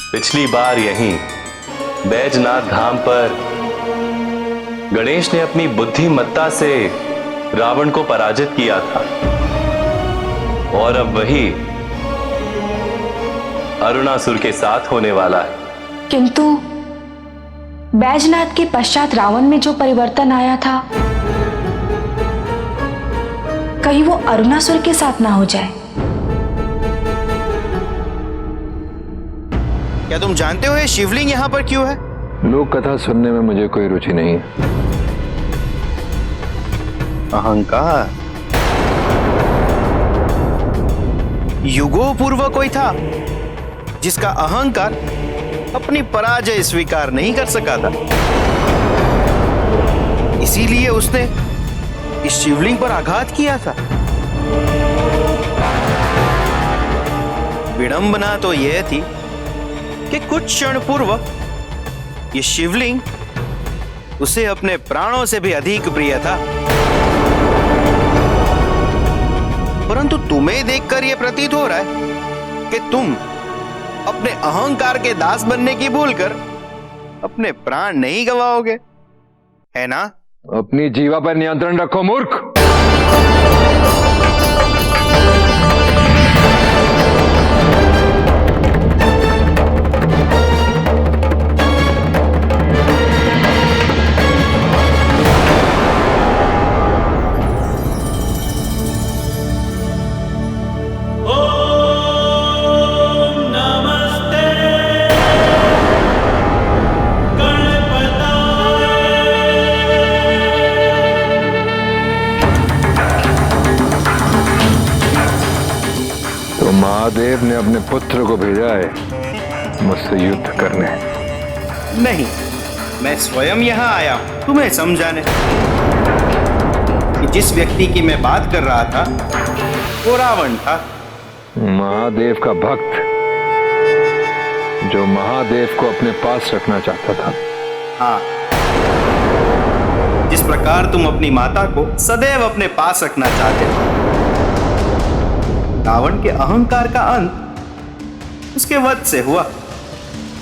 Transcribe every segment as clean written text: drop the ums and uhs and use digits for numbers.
पिछली बार यहीं बैजनाथ धाम पर गणेश ने अपनी बुद्धिमत्ता से रावण को पराजित किया था और अब वही अरुणासुर के साथ होने वाला है। किंतु बैजनाथ के पश्चात रावण में जो परिवर्तन आया था, कहीं वो अरुणासुर के साथ ना हो जाए। क्या तुम जानते हो ये शिवलिंग यहाँ पर क्यों है? लोक कथा सुनने में मुझे कोई रुचि नहीं है। अहंकार। युगों पूर्व कोई था जिसका अहंकार अपनी पराजय स्वीकार नहीं कर सका था, इसीलिए उसने इस शिवलिंग पर आघात किया था। विडंबना तो यह थी कि कुछ क्षण पूर्व यह शिवलिंग उसे अपने प्राणों से भी अधिक प्रिय था, परंतु तुम्हें देखकर यह प्रतीत हो रहा है कि तुम अपने अहंकार के दास बनने की भूलकर अपने प्राण नहीं गवाओगे, है ना? अपनी जीवा पर नियंत्रण रखो मूर्ख। महादेव ने अपने पुत्र को भेजा है मुझसे युद्ध करने। नहीं, मैं स्वयं यहाँ आया हूं तुम्हें समझाने कि जिस व्यक्ति की मैं बात कर रहा था वो रावण था। महादेव का भक्त जो महादेव को अपने पास रखना चाहता था। हाँ, जिस प्रकार तुम अपनी माता को सदैव अपने पास रखना चाहते थे। रावण के अहंकार का अंत उसके वध से हुआ।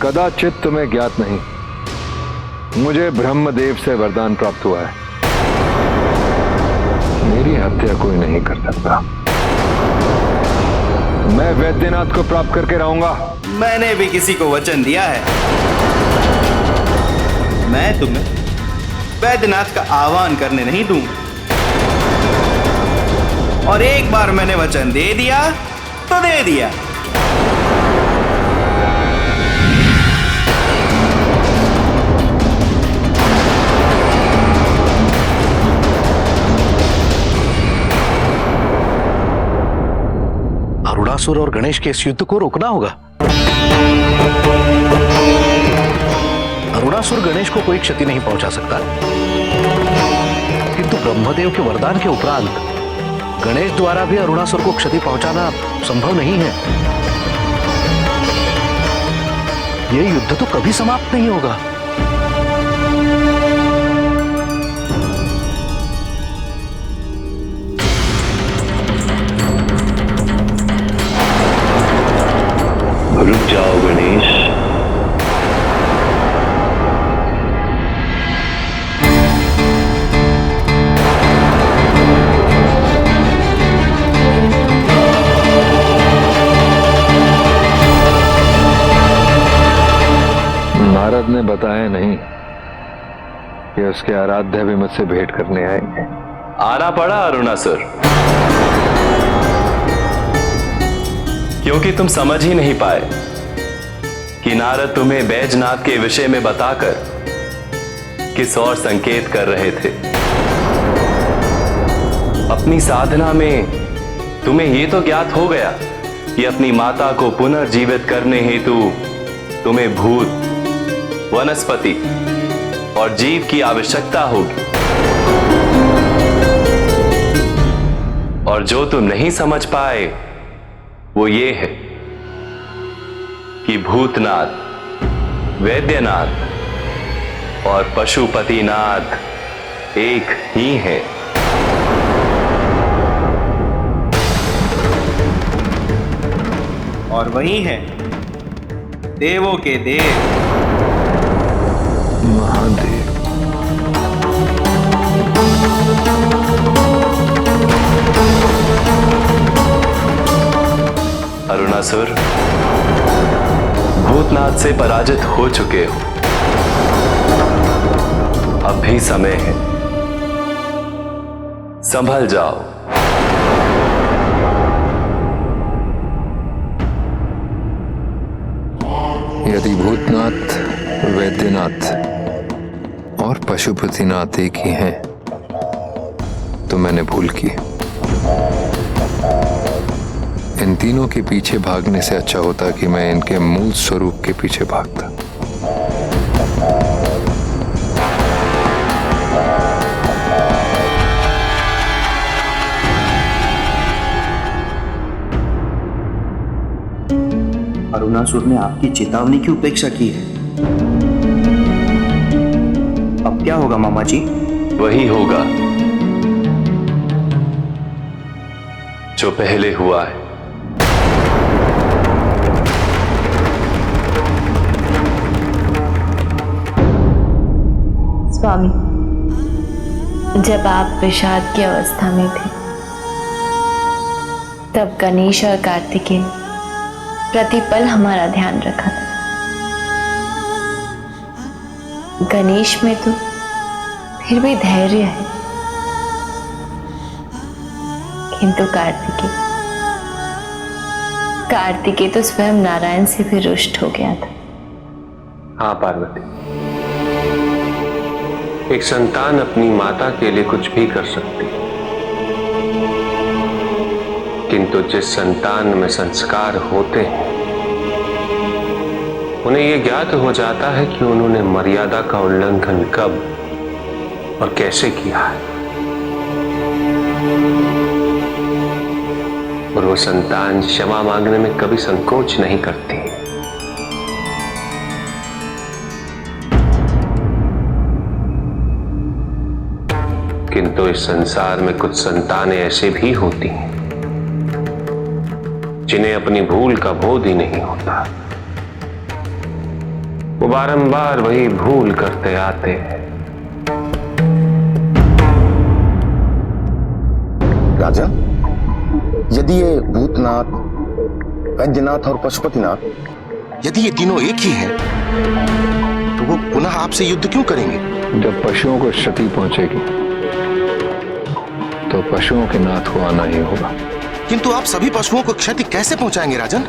कदाचित तुम्हें ज्ञात नहीं, मुझे ब्रह्मदेव से वरदान प्राप्त हुआ है, मेरी हत्या कोई नहीं कर सकता। मैं वैद्यनाथ को प्राप्त करके रहूंगा। मैंने भी किसी को वचन दिया है, मैं तुम्हें वैद्यनाथ का आह्वान करने नहीं दूंगा, और एक बार मैंने वचन दे दिया तो दे दिया। अरुणासुर और गणेश के इस युद्ध को रोकना होगा। अरुणासुर गणेश को कोई क्षति नहीं पहुंचा सकता, किंतु ब्रह्मदेव के वरदान के उपरांत गणेश द्वारा भी अरुणासुर को क्षति पहुंचाना संभव नहीं है। यह युद्ध तो कभी समाप्त नहीं होगा। रुक जाओ गणेश, नारद ने बताया नहीं कि उसके आराध्य भी मुझसे भेंट करने आएंगे। आना पड़ा अरुणासुर, क्योंकि तुम समझ ही नहीं पाए कि नारद तुम्हें बैजनाथ के विषय में बताकर किस और संकेत कर रहे थे। अपनी साधना में तुम्हें यह तो ज्ञात हो गया कि अपनी माता को पुनर्जीवित करने हेतु तुम्हें भूत, वनस्पति और जीव की आवश्यकता होगी, और जो तुम नहीं समझ पाए वो ये है कि भूतनाथ, वैद्यनाथ और पशुपतिनाथ एक ही है। और वही है देवों के देव महादेव। अरुणासुर, भूतनाथ से पराजित हो चुके हो। अब भी समय है, संभल जाओ। यदि भूतनाथ, वैद्यनाथ और पशुपतिनाथ एक ही हैं, तो मैंने भूल की। इन तीनों के पीछे भागने से अच्छा होता कि मैं इनके मूल स्वरूप के पीछे भागता। अरुणासुर ने आपकी चेतावनी की उपेक्षा की है। अब क्या होगा मामा जी? वही होगा जो पहले हुआ है। स्वामी, जब आप विषाद की अवस्था में थे, तब गणेश और कार्तिकेय प्रतिपल हमारा ध्यान रखा था। गणेश में तो फिर भी धैर्य है, किंतु कार्तिकेय तो स्वयं नारायण से भी रुष्ट हो गया था। हाँ पार्वती, एक संतान अपनी माता के लिए कुछ भी कर सकती है, किंतु जिस संतान में संस्कार होते हैं उन्हें यह ज्ञात हो जाता है कि उन्होंने मर्यादा का उल्लंघन कब और कैसे किया है, और वो संतान क्षमा मांगने में कभी संकोच नहीं करती। किंतु इस संसार में कुछ संतानें ऐसे भी होती हैं जिन्हें अपनी भूल का बोध ही नहीं होता। वो बारंबार वही भूल करते आते हैं। राजा, यदि ये भूतनाथ, वैद्यनाथ और पशुपतिनाथ, यदि ये तीनों एक ही हैं, तो वो पुनः आपसे युद्ध क्यों करेंगे? जब पशुओं को क्षति पहुंचेगी तो पशुओं के नाथ को आना ही होगा। किंतु आप सभी पशुओं को क्षति कैसे पहुंचाएंगे राजन?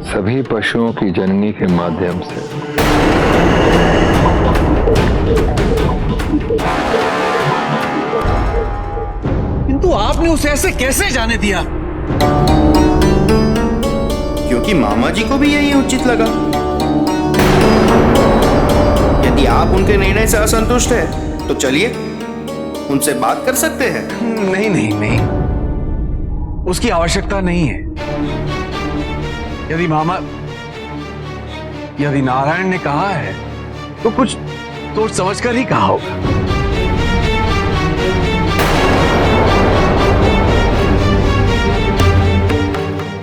सभी पशुओं की जननी के माध्यम से। किंतु आपने उसे ऐसे कैसे जाने दिया? क्योंकि मामा जी को भी यही उचित लगा। यदि आप उनके निर्णय से असंतुष्ट हैं, तो चलिए उनसे बात कर सकते हैं। नहीं नहीं नहीं, उसकी आवश्यकता नहीं है। यदि नारायण ने कहा है तो कुछ सोच समझ कर ही कहा होगा।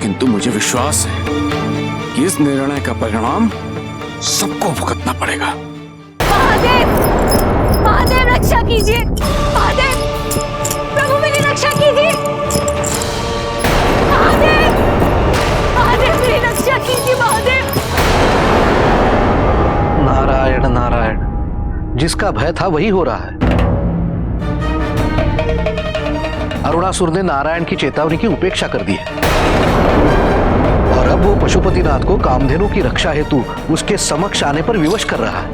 किंतु मुझे विश्वास है कि इस निर्णय का परिणाम सबको भुगतना पड़ेगा। महादेव, महादेव रक्षा कीजिए। महादेव, प्रभु मेरी रक्षा कीजिए। महादेव, महादेव मेरी रक्षा कीजिए। महादेव। नारायण नारायण, जिसका भय था वही हो रहा है। अरुणासुर ने नारायण की चेतावनी की उपेक्षा कर दी है और अब वो पशुपतिनाथ को कामधेनु की रक्षा हेतु उसके समक्ष आने पर विवश कर रहा है।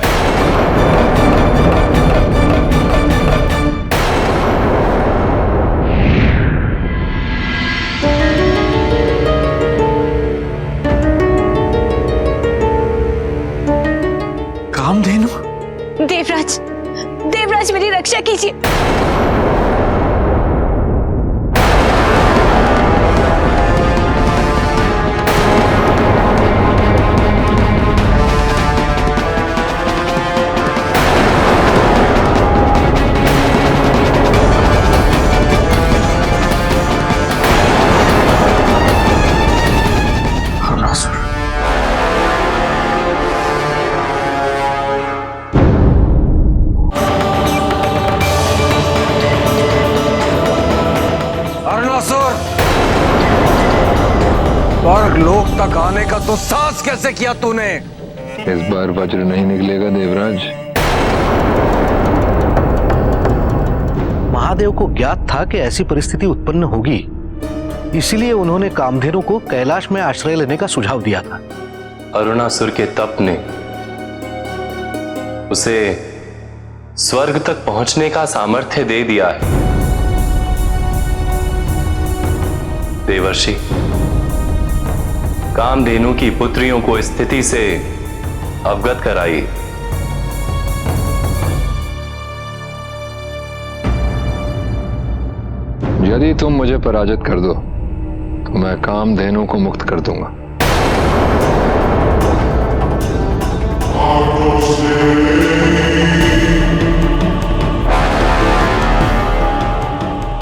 कामधेनु? देवराज, देवराज मेरी रक्षा कीजिए। अरुणासुर, स्वर्ग लोक तक आने का तो साहस कैसे किया तूने? इस बार वज्र नहीं निकलेगा देवराज। महादेव को ज्ञात था कि ऐसी परिस्थिति उत्पन्न होगी, इसीलिए उन्होंने कामधेनु को कैलाश में आश्रय लेने का सुझाव दिया था। अरुणासुर के तप ने उसे स्वर्ग तक पहुंचने का सामर्थ्य दे दिया है। देवर्षि, कामधेनु की पुत्रियों को इस स्थिति से अवगत कराइए। यदि तुम मुझे पराजित कर दो तो मैं कामधेनु को मुक्त कर दूंगा।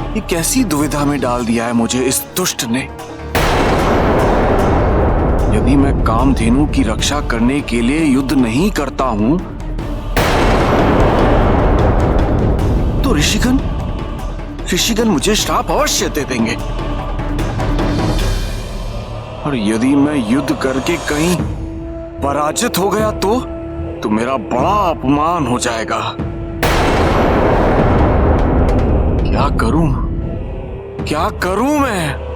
ये कैसी दुविधा में डाल दिया है मुझे इस दुष्ट ने। यदि मैं कामधेनु की रक्षा करने के लिए युद्ध नहीं करता हूं तो ऋषिगण मुझे श्राप अवश्य दे देंगे। और यदि मैं युद्ध करके कहीं पराजित हो गया तो मेरा बड़ा अपमान हो जाएगा। क्या करूं मैं?